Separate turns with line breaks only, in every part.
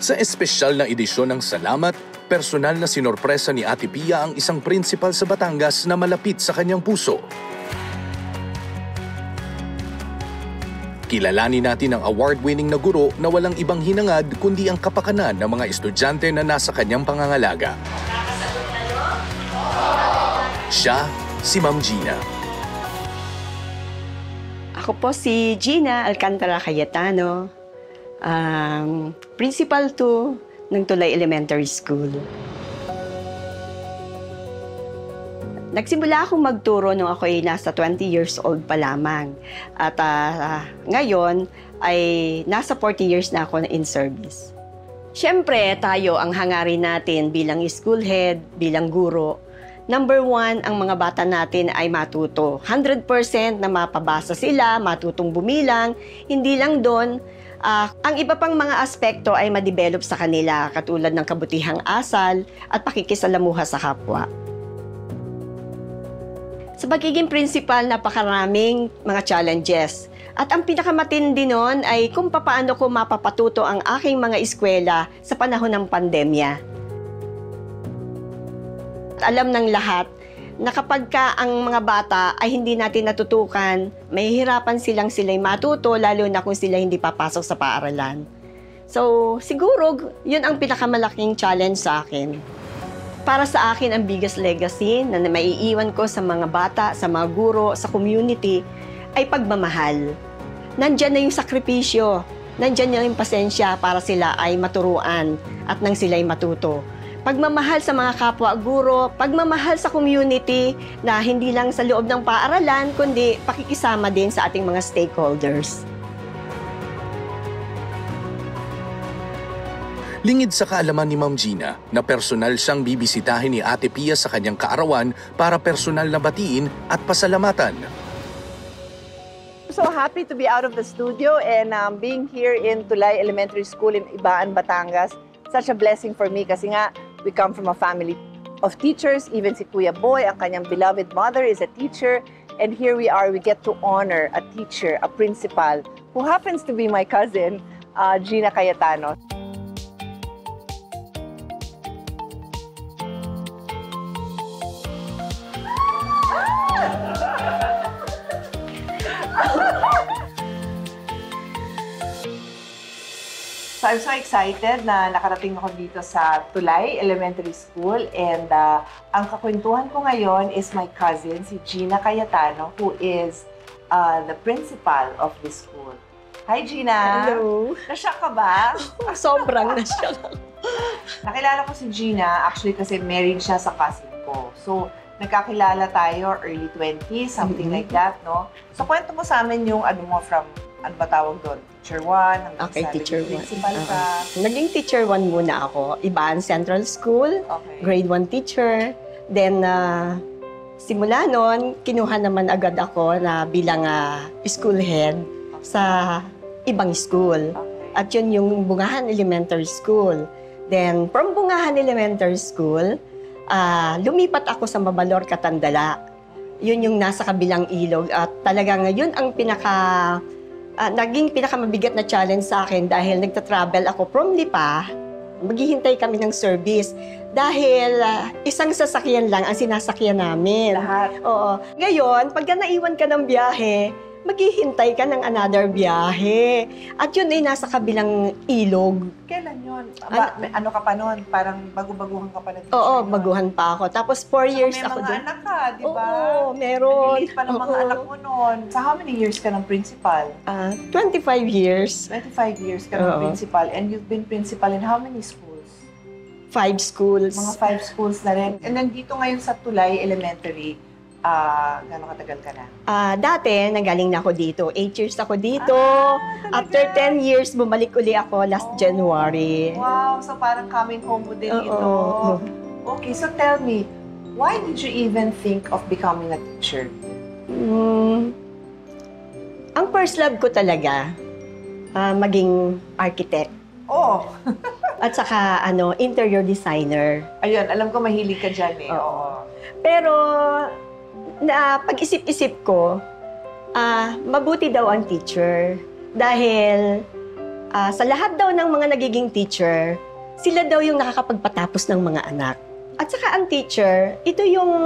Sa espesyal na edisyon ng Salamat, personal na sinorpresa ni Ate Pia ang isang principal sa Batangas na malapit sa kanyang puso. Kilalanin natin ang award-winning na guro na walang ibang hinangad kundi ang kapakanan ng mga estudyante na nasa kanyang pangangalaga. Siya, si Ma'am Gina.
Ako po si Gina Alcantara Cayetano, Principal 2 ng Tulay Elementary School. Nagsimula akong magturo nung ako'y nasa 20 years old pa lamang. At ngayon ay nasa 40 years na ako in service. Siyempre, tayo ang hangarin natin bilang school head, bilang guro. Number 1, ang mga bata natin ay matuto. 100% na mapabasa sila, matutong bumilang. Hindi lang doon, ang iba pang mga aspekto ay ma-develop sa kanila, katulad ng kabutihang asal at pakikisalamuha sa kapwa. Sa pagiging principal, napakaraming mga challenges. At ang pinakamatindi nun ay kung paano ko mapapatuto ang aking mga eskwela sa panahon ng pandemya. Alam ng lahat na kapag ang mga bata ay hindi natin natutukan, mahihirapan sila'y matuto, lalo na kung sila hindi papasok sa paaralan. So, siguro, yun ang pinakamalaking challenge sa akin. Para sa akin, ang biggest legacy na maiiwan ko sa mga bata, sa mga guro, sa community, ay pagmamahal. Nandyan na yung sakripisyo, nandyan na yung pasensya para sila ay maturuan at nang sila ay matuto. Pagmamahal sa mga kapwa-guro, pagmamahal sa community na hindi lang sa loob ng paaralan, kundi pakikisama din sa ating mga stakeholders.
Lingid sa kaalaman ni Ma'am Gina na personal siyang bibisitahin ni Ate Pia sa kanyang kaarawan para personal na batiin at pasalamatan.
So happy to be out of the studio and being here in Tulay Elementary School in Ibaan, Batangas. Such a blessing for me kasi nga we come from a family of teachers. Even si Kuya Boy, ang kanyang beloved mother, is a teacher. And here we are, we get to honor a teacher, a principal, who happens to be my cousin, Gina Cayetano. So I'm so excited na nakarating ako dito sa Tulay Elementary School and ang kakwentuhan ko ngayon is my cousin, si Gina Cayetano, who is the principal of this school. Hi, Gina!
Hello!
Na-shock ka ba?
Sobrang na-shock.
Nakilala ko si Gina actually kasi married siya sa cousin ko. So, nagkakilala tayo early 20s, something like that, no? So, kwento mo sa amin yung ano mo from, ano ba tawag doon? Teacher 1, hanggang
Okay,
sa
Teacher 1.
principal ka.
Naging Teacher 1 muna ako. Ibaan Central School,
Okay.
Grade 1 teacher. Then, simula noon, kinuha naman agad ako na bilang school head sa ibang school.
Okay.
At yun yung Bungahan Elementary School. Then, from Bungahan Elementary School, lumipat ako sa Mabalor, Catandala. Yun yung nasa kabilang ilog. At talagang yun ang naging pinakamabigat na challenge sa akin dahil nagta-travel ako from Lipa, maghihintay kami ng service dahil isang sasakyan lang ang sinasakyan namin.
Lahat.
Oo. Ngayon, pagka naiwan ka ng biyahe, maghihintay ka ng another biyahe. At yun ay nasa kabilang ilog.
Kailan yun? Ano ka pa nun? Parang bago-baguhan ka pa na teacher.
Oo,
nun?
baguhan pa ako. Tapos 4 years
May
ako
mga
doon.
anak ka, di ba?
Oo, meron.
Nag-release pa ng mga
Oo.
anak mo nun. So how many years ka ng principal?
25 years.
25 years ka ng
Oo.
principal. And you've been principal in how many schools?
5 schools.
Mga 5 schools na rin. And nandito ngayon sa Tulay Elementary, gano'ng katagal ka na?
Dati, nanggaling na ako dito. 8 years ako dito.
Talaga?
After 10 years, bumalik uli ako last January.
Wow! So parang coming home mo din
Oo.
ito. Okay, so tell me, why did you even think of becoming a teacher?
Ang first love ko talaga, maging architect.
Oh!
At saka, interior designer.
Ayun, alam ko mahilig ka dyan eh.
Oo. Pero, pag-isip-isip ko, mabuti daw ang teacher. Dahil, Sa lahat daw ng mga nagiging teacher, sila daw yung nakakapagpatapos ng mga anak. At saka ang teacher, ito yung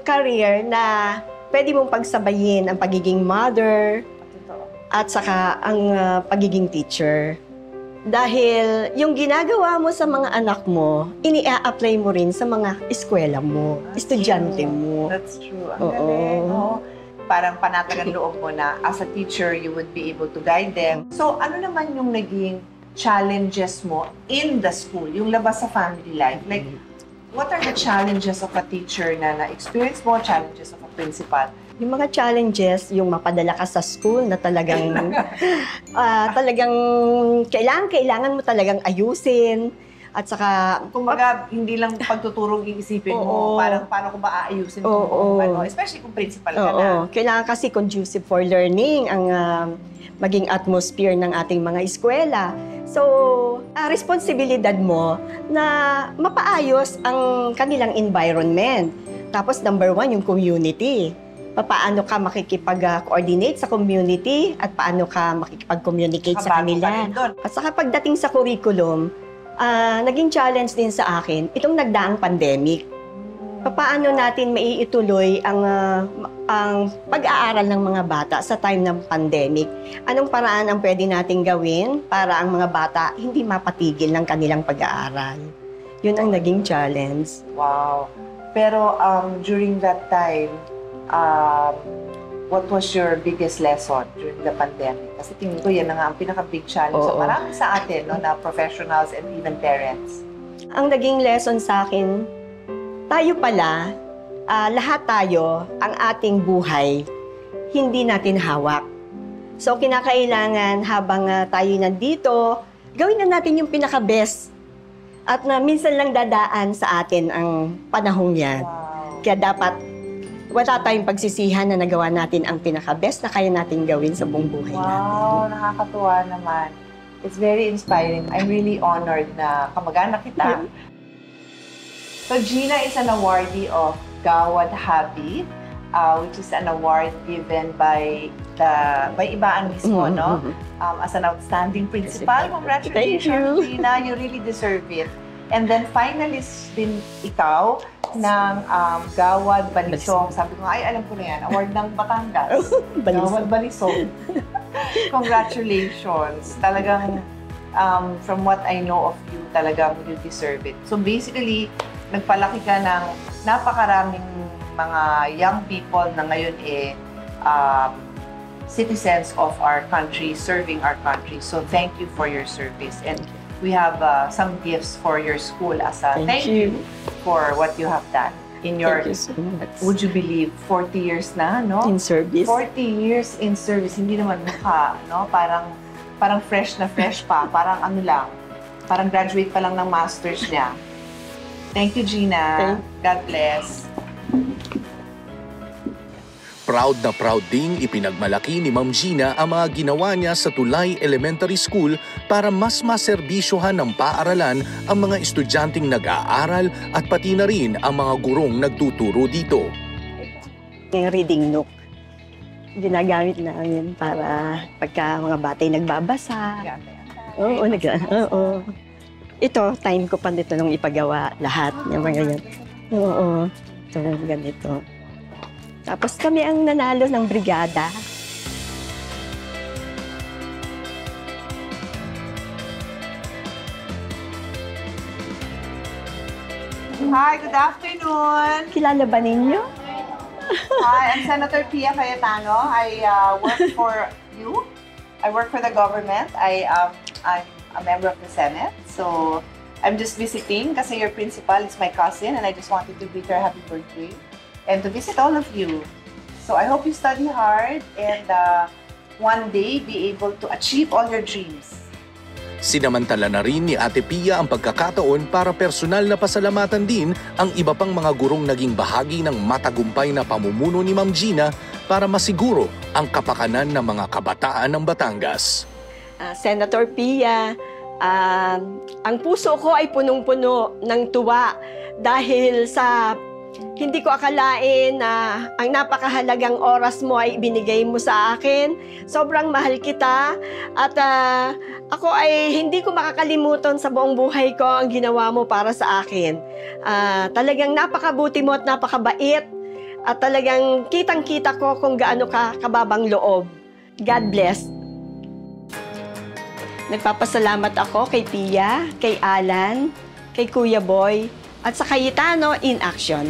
career na pwede mong pagsabayin ang pagiging mother at saka ang pagiging teacher. Dahil yung ginagawa mo sa mga anak mo, ini-apply mo rin sa mga eskwela mo, estudyante mo.
That's true. Ang
Oo.
galing, no? Parang panatagan loob mo na as a teacher, you would be able to guide them. So, ano naman yung naging challenges mo in the school, yung labas sa family life? Like, what are the challenges of a teacher na na-experience mo, challenges of a principal?
Yung mga challenges, yung mapadala ka sa school na talagang talagang kailangan mo talagang ayusin. At saka,
Kumbaga, hindi lang pagtuturong iisipin mo, parang paano ko ba aayusin kung ano, especially kung principal ka na.
Kailangan kasi conducive for learning ang maging atmosphere ng ating mga eskwela. So, responsibilidad mo na mapaayos ang kanilang environment. Tapos, number 1, yung community. Paano ka makikipag-coordinate sa community at paano ka makikipag-communicate sa kanila. At saka pagdating sa curriculum, naging challenge din sa akin itong nagdaang pandemic. Paano natin maiituloy ang pag-aaral ng mga bata sa time ng pandemic? Anong paraan ang pwede nating gawin para ang mga bata hindi mapatigil ng kanilang pag-aaral? Yun ang naging challenge.
Wow. Pero during that time, what was your biggest lesson during the pandemic? Kasi tingin ko yan na nga ang pinaka-big challenge sa marami sa atin, no, na professionals and even parents.
Ang naging lesson sa akin, tayo pala, lahat tayo, ang ating buhay, hindi natin hawak. So, kinakailangan habang tayo nandito, gawin na natin yung pinaka-best. At na minsan lang dadaan sa atin ang panahong yan.
Wow.
Kaya dapat wala tayong pagsisihan na nagawa natin ang pinaka-best na kaya natin gawin sa buong buhay natin.
Wow, nakakatuwa naman. It's very inspiring. I'm really honored na kamag-anak kita. So Gina is an awardee of Gawad Habi, which is an award given by Ibaan mismo, no? As an outstanding principal. Congratulations, Gina. You really deserve it. And then finalist din ikaw ng Gawad Balisong. Sabi ko, ay, alam ko na yan. Award ng Batangas. Gawad Balisong. Congratulations. Talagang, from what I know of you, talagang you deserve it. So basically, nagpalaki ka ng napakaraming mga young people na ngayon citizens of our country, serving our country. So thank you for your service. And we have some gifts for your school as a thank you for what you have done. In your,
Thank you so much.
would you believe, 40 years na, no?
In service.
40 years in service, hindi naman mukha, no? Parang fresh na fresh pa, parang ano lang, parang graduate pa lang ng master's niya. Thank you, Gina. God bless.
Proud na proud ding ipinagmalaki ni Ma'am Gina ang mga ginawa niya sa Tulay Elementary School para mas maserbisyohan ng paaralan ang mga estudyanteng nag-aaral at pati na rin ang mga gurong nagtuturo dito.
Yung reading nook, ginagamit namin para pagka mga batay nagbabasa. Oo. Ito, time ko pa nito nung ipagawa lahat. Yung mga yan. Oo. Ito, ganito. Tapos kami ang nanalo ng brigada.
Hi, good afternoon.
Kilala ba ninyo?
Hi, I'm Senator Pia Cayetano. I work for you. I work for the government. I'm a member of the Senate. So I'm just visiting kasi your principal is my cousin and I just wanted to greet her happy birthday and to visit all of you. So I hope you study hard and one day be able to achieve all your dreams.
Sinamantala na rin ni Ate Pia ang pagkakataon para personal na pasalamatan din ang iba pang mga gurong naging bahagi ng matagumpay na pamumuno ni Ma'am Gina para masiguro ang kapakanan ng mga kabataan ng Batangas.
Senator Pia, ang puso ko ay punong-puno ng tuwa dahil sa Hindi ko akalain na ang napakahalagang oras mo ay ibinigay mo sa akin. Sobrang mahal kita at ako ay hindi ko makakalimutan sa buong buhay ko ang ginawa mo para sa akin. Talagang napakabuti mo at napakabait at talagang kitang-kita ko kung gaano ka kababang loob. God bless. Nagpapasalamat ako kay Pia, kay Alan, kay Kuya Boy, at sa Cayetano in Action.